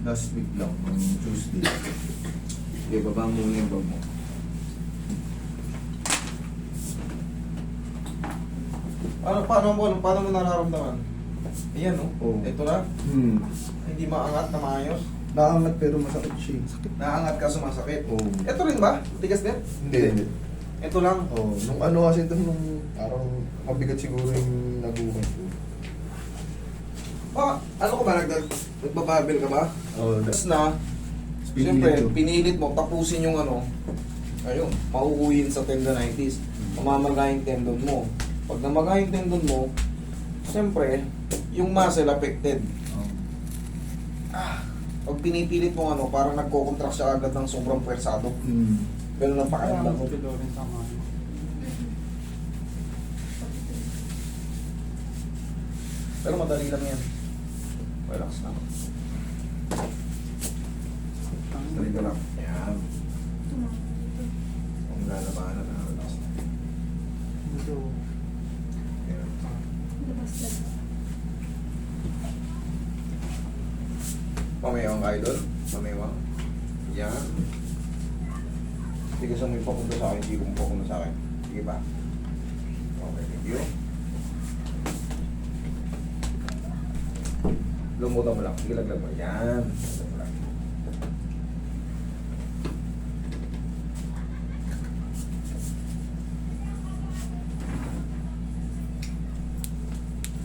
Last week lang, ng Tuesday. Okay, baba muna yung bag mo. Paano mo nararamdaman? Ayan, no? Oo. Ito na. Hindi maangat na maayos. Naangat pero masakit siya. Sakit. Naangat ka, sumasakit. Oo. Ito rin ba? Tigas din? Hindi. Ito lang. Oh, nung ano kasi ito, nung parang mabigat siguro yung naguhan ko. Ano ko ba? Nagbababel ka ba? Oh, Tapos na, siyempre, pinilit mo, tapusin yung ano, ayun, mauuwiin sa tendonitis. Mamamaga yung tendon mo. Pag namaga yung tendon mo, siyempre, yung muscle affected. Pag pinipilit mo ano, parang nagko-contract siya agad ng sobrang pwersado. Ganun ang pakiramdam mo. Pero madali lang yan. Relax na. Dali ka lang. Yan. Kung lalabanan na, relax na. Yan. Pamayawang ka idol. Pamayawang. Yan. Hindi ka sa may papunta sa akin, hindi kong papunta sa akin. Sige ba? Okay, thank you. Lumutan mo lang. Sige, laglag mo. Yan. Laglag mo lang.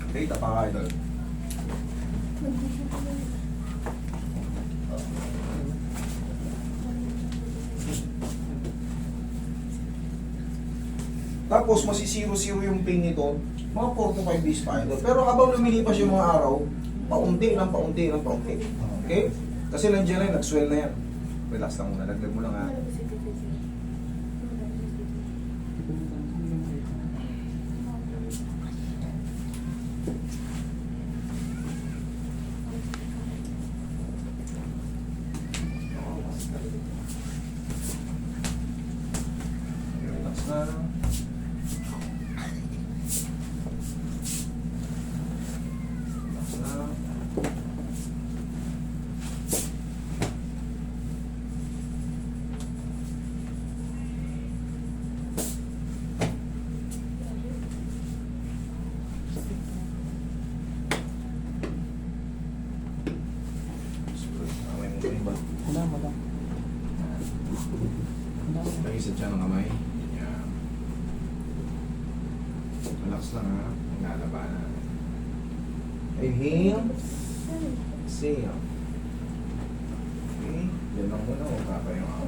Okay, tapa ka idol. Tapos masisiro-siro yung pain nito, mga 4 to 5 days pa idol. Pero habang lumilipas yung mga araw, paunti lang, paunti lang, paunti. Okay? Kasi nandiyan na yun, nag-swell na yan. Relax lang muna, laglag mo lang ha. Relax na. Nag-isip siya ng kamay. Yan. Relax lang ha. Ang lalabanan. Inhale. Exhale. Okay. Yan lang muna. Huwag ka pa yung ako.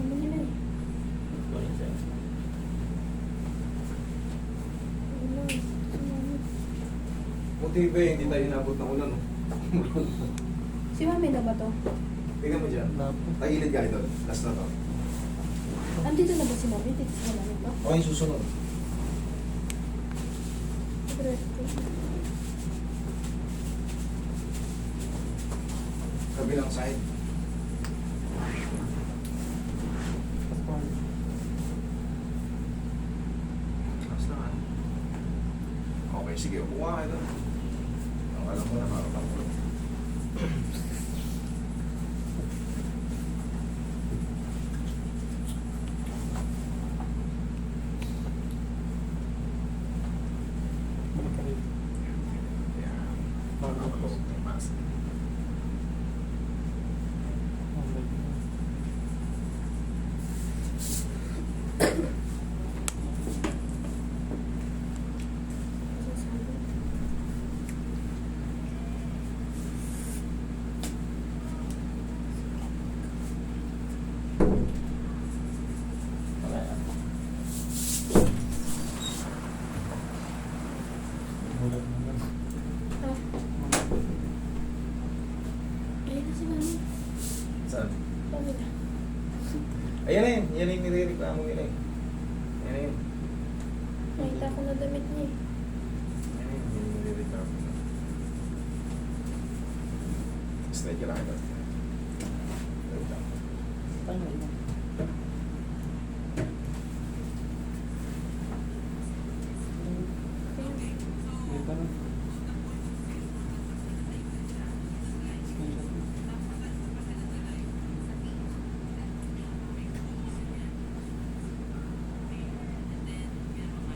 Motive, hindi tayo inabot ng ulan. Si Mami na ba to? Tingnan mo dyan. Tagilid ka ito. Last na to. Andito na ba si Mami? Dito si Mami ba? Okay, susunod. Kabilang side. Last na. Okay, sige. Upo ka ito. Ang alam mo na parang Ayun na si Mami. saan? Mami na. Ayan na yun. Yan na yung nire-reklamo nila eh. Ayan na yun. Nakita ko na damit niya eh. Ayan na yun. Yan yung nire-reklamo nila. Slide ka lang ito. Wait lang.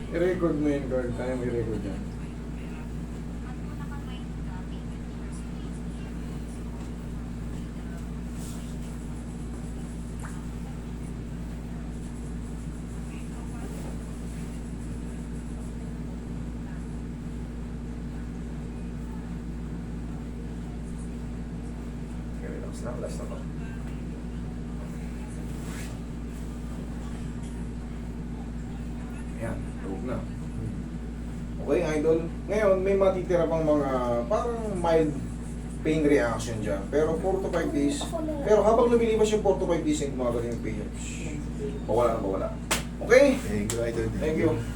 I-record mo yun, Carl. Kaya mo i-record yan. Okay, relax na. Last na pa. Ayan, tulog na. Okay, idol. Ngayon, may matitira pang mga parang mild pain reaction dyan. Pero 4 to 5 days. Pero habang lumilipas yung 4 to 5 days, yung gumagaling yung pain. Bawala na bawala. Okay? Thank you, idol. Thank you.